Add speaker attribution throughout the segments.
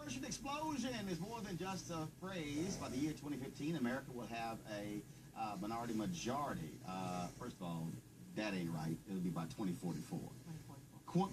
Speaker 1: Abortion explosion is more than just a phrase. By the year 2015, America will have a minority majority. First of all, that ain't right. It'll be by 2044.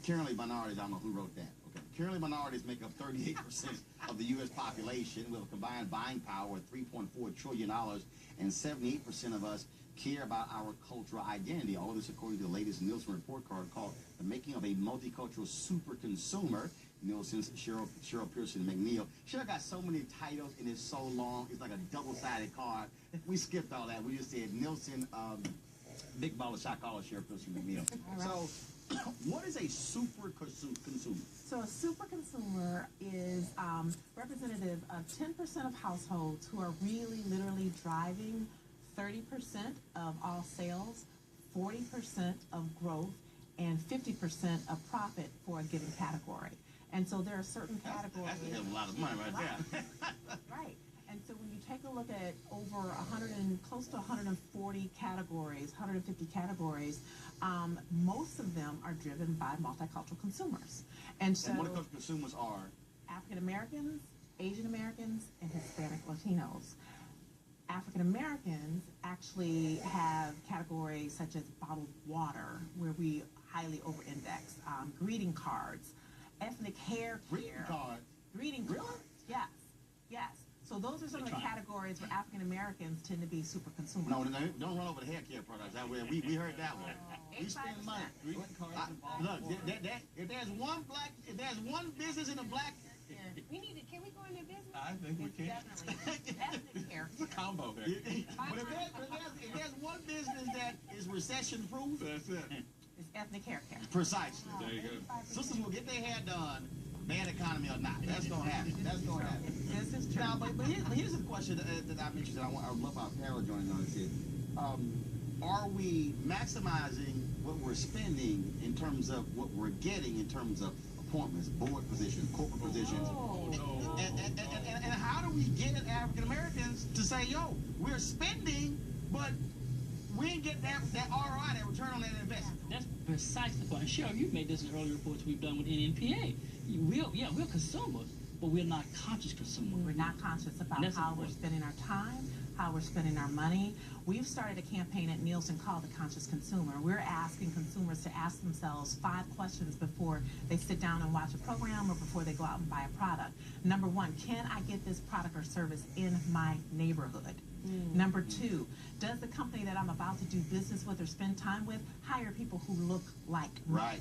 Speaker 1: Currently, minorities, I don't know who wrote that. Okay. Currently, minorities make up 38% of the U.S. population with a combined buying power of $3.4 trillion, and 78% of us care about our cultural identity. All of this according to the latest Nielsen report card called The Making of a Multicultural Super Consumer. Nielsen's Cheryl Pearson McNeil. Cheryl got so many titles and it's so long. It's like a double-sided card. We skipped all that. We just said Nielsen, Big Baller Shot Caller, Cheryl Pearson McNeil. Right. So, what is a super consumer?
Speaker 2: So a super consumer is representative of 10% of households who are really literally driving 30% of all sales, 40% of growth, and 50% of profit for a given category. And so there are certain categories.
Speaker 1: That's a lot of money right there.
Speaker 2: Right. And so when you take a look at over close to 140 categories, 150 categories, most of them are driven by multicultural consumers. And so
Speaker 1: multicultural consumers are
Speaker 2: African Americans, Asian Americans, and Hispanic Latinos. African Americans actually have categories such as bottled water, where we highly over-index, greeting cards, ethnic hair care. Greeting cards. Yes. Yes. So those are some of the categories where African Americans tend to be super consumers.
Speaker 1: No, don't run over the hair care products. We heard that one. We spend money. Look, if there's one business in a black.
Speaker 3: Can we go into business?
Speaker 4: I think we can.
Speaker 2: Definitely. Ethnic hair.
Speaker 4: It's a combo here.
Speaker 1: But if there's one business that is recession-proof,
Speaker 4: that's it.
Speaker 2: It's ethnic hair care.
Speaker 1: Precisely.
Speaker 4: There you go.
Speaker 1: Sisters will get their hair done, bad economy or not. That's gonna happen. That's gonna happen.
Speaker 2: This is true.
Speaker 1: Now, but here's a question that I'm interested in. I would love our panel joining on this. Are we maximizing what we're spending in terms of what we're getting in terms of appointments, board positions, corporate positions? And how do we get African Americans to say, yo, we're spending, but we ain't get that ROI, that return on that investment?
Speaker 5: That's precisely the point. Cheryl, you made this in earlier reports we've done with NNPA. We're consumers, but we're not conscious consumers.
Speaker 2: We're not conscious about how we're spending our time, how we're spending our money. We've started a campaign at Nielsen called The Conscious Consumer. We're asking consumers to ask themselves 5 questions before they sit down and watch a program or before they go out and buy a product. Number 1, can I get this product or service in my neighborhood? Number 2, does the company that I'm about to do business with or spend time with hire people who look like me?
Speaker 1: Right.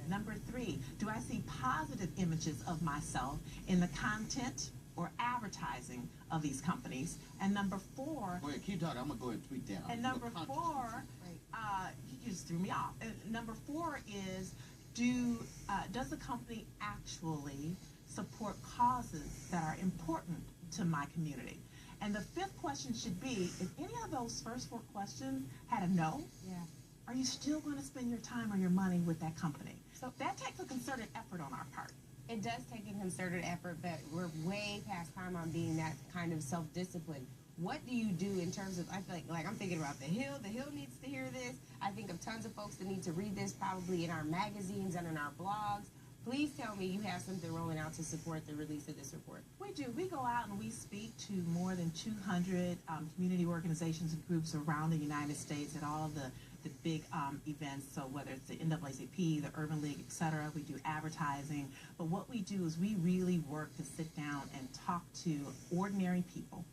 Speaker 2: Number 3, do I see positive images of myself in the content or advertising of these companies? And number 4...
Speaker 1: Go ahead, keep talking. I'm going to go ahead and tweet that.
Speaker 2: And number 4, you just threw me off. And number 4 is, does the company actually support causes that are important to my community? And the 5th question should be, if any of those first 4 questions had a no, are you still going to spend your time or your money with that company? So that takes a concerted effort on our part.
Speaker 3: It does take a concerted effort, but we're way past time on being that kind of self-discipline. What do you do in terms of, I feel like I'm thinking about The Hill. The Hill needs to hear this. I think of tons of folks that need to read this, probably in our magazines and in our blogs. Please tell me you have something rolling out to support the release of this report.
Speaker 2: We do. We go out and we speak to more than 200 community organizations and groups around the United States at all of the big events. So whether it's the NAACP, the Urban League, etc., we do advertising. But what we do is we really work to sit down and talk to ordinary people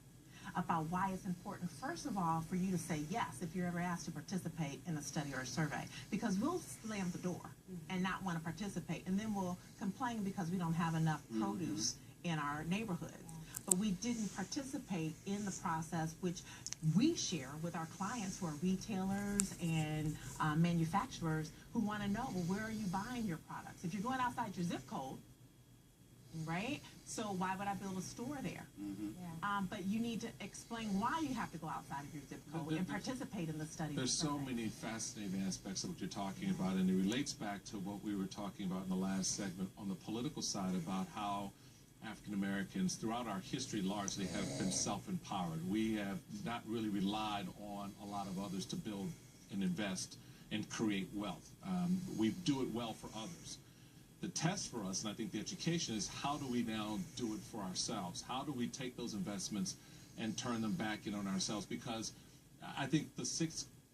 Speaker 2: about why it's important, first of all, for you to say yes if you're ever asked to participate in a study or a survey, because we'll slam the door and not want to participate, and then we'll complain because we don't have enough produce in our neighborhoods. But we didn't participate in the process, which we share with our clients who are retailers and manufacturers who want to know, well, where are you buying your products? If you're going outside your zip code, right? So why would I build a store there? But you need to explain why you have to go outside of your zip code and participate in the study.
Speaker 4: There's so many fascinating aspects of what you're talking about, and it relates back to what we were talking about in the last segment on the political side about how African Americans throughout our history largely have been self-empowered. We have not really relied on a lot of others to build and invest and create wealth. We do it well for others. the test for us, and I think the education is, how do we now do it for ourselves? How do we take those investments and turn them back in on ourselves? Because I think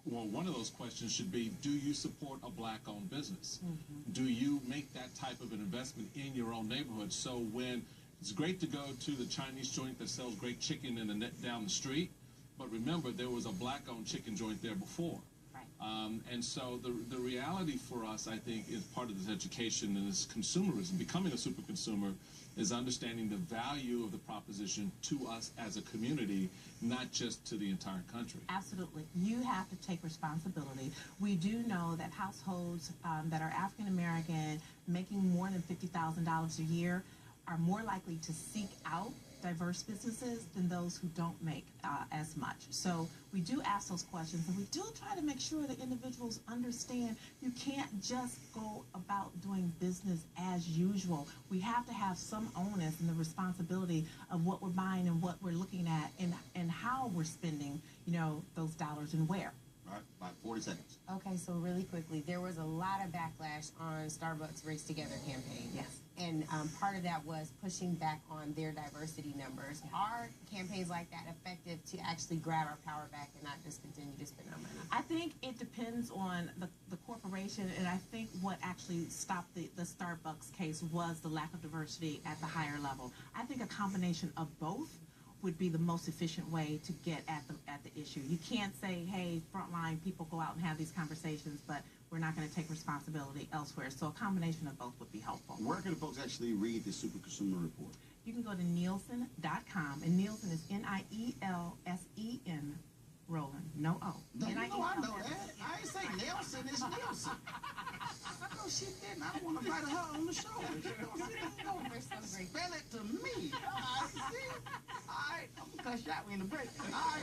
Speaker 4: one of those questions should be, do you support a black-owned business? Do you make that type of an investment in your own neighborhood? So when it's great to go to the Chinese joint that sells great chicken in the down the street, but remember, there was a black-owned chicken joint there before. And so the reality for us, I think, is part of this education and this consumerism, becoming a super consumer, is understanding the value of the proposition to us as a community, not just to the entire country.
Speaker 2: Absolutely. You have to take responsibility. We do know that households that are African American making more than $50,000 a year are more likely to seek out diverse businesses than those who don't make as much. So we do ask those questions, and we do try to make sure that individuals understand you can't just go about doing business as usual. We have to have some onus and the responsibility of what we're buying and what we're looking at, and how we're spending, those dollars and where.
Speaker 1: All right, about 40 seconds.
Speaker 3: Okay, so really quickly, there was a lot of backlash on Starbucks Race Together campaign.
Speaker 2: Yes.
Speaker 3: And part of that was pushing back on their diversity numbers. Are campaigns like that effective to actually grab our power back and not just continue to spend our money?
Speaker 2: I think it depends on the corporation, and I think what actually stopped the Starbucks case was the lack of diversity at the higher level. I think a combination of both would be the most efficient way to get at the issue. You can't say, hey, frontline people go out and have these conversations, but we're not going to take responsibility elsewhere. So a combination of both would be helpful.
Speaker 1: Where can the folks actually read the Super Consumer Report?
Speaker 2: You can go to Nielsen.com, and Nielsen is Nielsen, Roland, no O.
Speaker 1: No, I know
Speaker 2: N-I-E-L-S-E-N.
Speaker 1: that. I ain't say Nelson, it's Nielsen. I know she didn't. I don't want to bite her on the shoulder. She don't sit there and
Speaker 3: We're so great.
Speaker 1: spell it to me. All right, see? All right, I'm going to cuss you out in the break. All right,